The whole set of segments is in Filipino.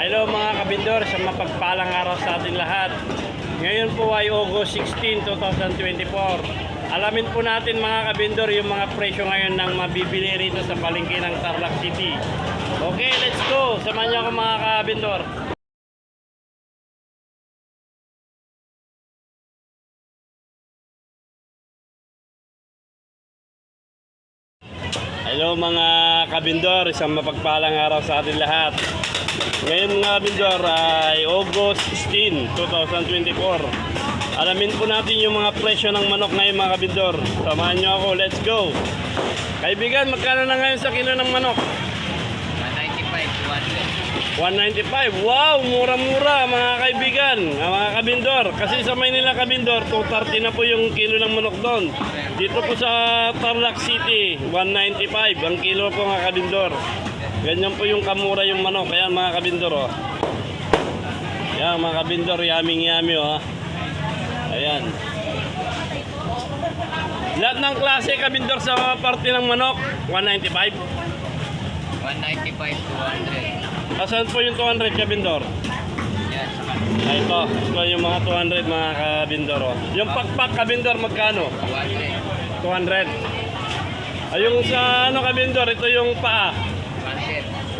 Hello mga kabindor, sa mapagpalang araw sa atin lahat. Ngayon po ay August 16, 2024. Alamin po natin mga kabindor yung mga presyo ngayon ng mabibili rito sa palengke ng Tarlac City. Okay, let's go! Samahan niyo ako mga kabindor. Hello mga kabindor, isang mapagpalang araw sa atin lahat. Ngayon mga kabindor ay August 16, 2024. Alamin po natin yung mga presyo ng manok ngayon mga kabindor. Samahan nyo ako, let's go! Kaibigan, magkano na ngayon sa kilo ng manok? 195. Wow, mura-mura mga kaibigan, mga kabindor. Kasi sa Maynila kabindor, 230 na po yung kilo ng manok doon. Dito po sa Tarlac City, 195 ang kilo po mga kabindor. Ganyan po yung kamura yung manok. Ayan mga kabindor oh. Ayan mga kabindor, yaming-yami oh. Ayan. Lahat ng klase kabindor sa parte ng manok, 195. 195, 200. Asan po yung 200 kabindor? Yan, sa Ay, ito yung mga 200 mga kabindor oh. Yung pakpak kabindor magkano? 200. 200. Ay, yung sa ano kabindor, ito yung paa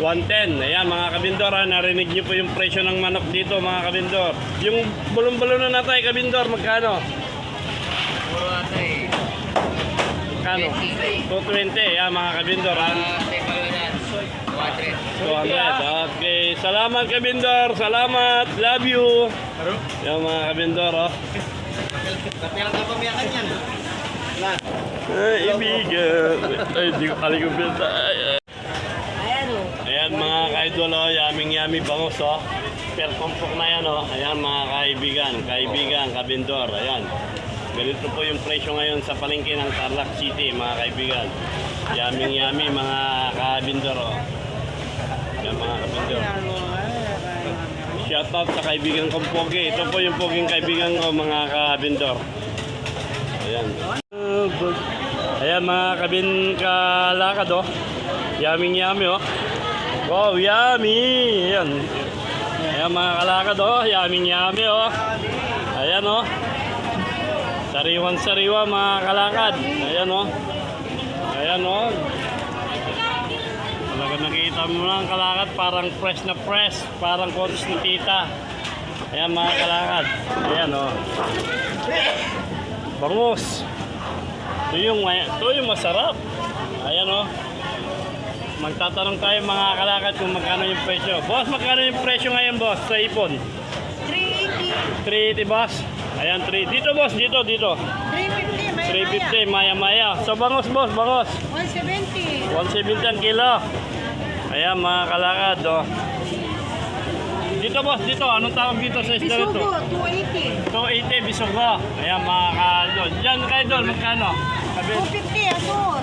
110. 110. Ayan mga kabindor ha, narinig niyo po yung presyo ng manok dito mga kabindor. Yung bulong-bulong na tayo kabindor magkano? Puro ata eh. Magkano? 220. Ayan mga kabindor ha. Tepalunan, 200. 200. Okay, salamat kabindor. Salamat. Love you. Ayan mga kabindor oh. Kapilang ka pamiyakan yan. Ay, ibigan. Ay, di ko kali ko pinta. Ayan mga ka-idol oh, yaming-yami bangos oh. Per tumpok na yan oh. Ayan mga kaibigan, kabindor. Ayan. Ganito po yung presyo ngayon sa palengke ng Tarlac City mga kaibigan. Yaming-yami mga kabindor oh. Ayan mga kabindor. Shoutout sa kaibigan kong pogi. Ito po yung poging kaibigan ko mga kabindor. Ayan. Ayan mga kalakad oh. Yaming-yami oh. Wow, yummy! Ayan. Ayan mga kalakad oh, yaming-yami oh. Ayan oh. Sariwan-sariwa mga kalakad. Ayan oh. Ayan oh. Talaga nakita mo lang kalakad, parang fresh na fresh, parang kotis ni tita. Ayan mga kalakad. Ayan oh. Bangus. Ito yung masarap. Ayan oh. Magtatanong tayo mga kalakad kung magkano yung presyo. Boss, magkano yung presyo ngayon boss sa ipon? 380. 380 boss. Ayan 3. Dito boss, dito. 350. 350 maya-maya. So bangos boss, bangos. 170. 170 ang kilo. Ayan mga kalakad oh. Dito boss, dito. Anong tawag dito sa isda rito? Bisugo, 280. 280 bisugo. Ayan mga kalakad. Diyan kaidol, magkano? 250 asos.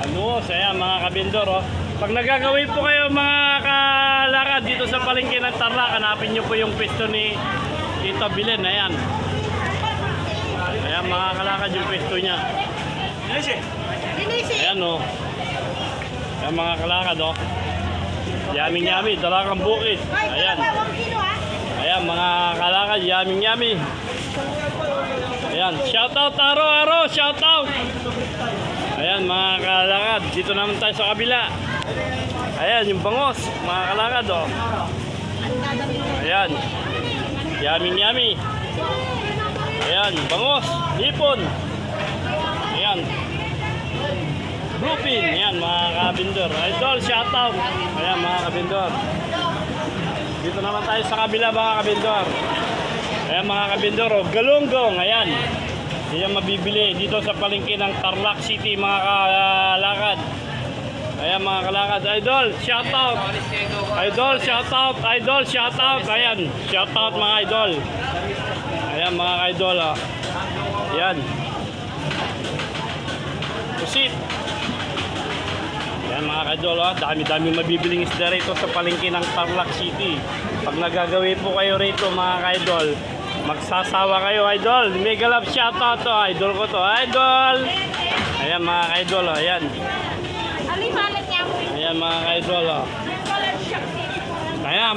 Ano, ayan mga kabindor oh. Pag nagagawin po kayo mga kalakad dito sa palengke ng Tarlac, hanapin nyo po yung pwesto ni Tito Bilen. Ayan. Ayan mga kalakad yung pwesto niya. Dinisi. Ayan oh. Ayan mga kalakad oh. Yaming-yami, Dalakang Bukid. Ayan. Ayan mga kalakad, yaming-yami. Ayan, shoutout Aro, shoutout. Ayan mga kalakad, dito naman tayo sa kabila. Ayan yung bangos, mga kalakad oh. Ayan. Yaming-yami. Ayan, bangos, hipon. Ayan. Bluefin, ayan mga kabindor. Idol, shoutout. Ayan mga kabindor. Dito naman tayo sa kabila mga kabindor. Ayan mga kabindor, oh, galunggong, ayan. Yan mabibili dito sa palengke ng Tarlac City mga kalakad. Ayan mga kalakad. Idol, shoutout. Idol, shoutout. Idol, shoutout. Ayan, shoutout mga idol. Ayan mga idol oh. Ayan. Pusit. Ayan mga idol oh. Dami-dami mabibiling isda rito sa palengke ng Tarlac City. Pag nagagawin po kayo rito mga idol, magsasawa kayo idol. Mega love shoutout to. Idol ko to. Idol. Ayan mga idol oh. Ayan. Ayan mga idol oh. Ayan.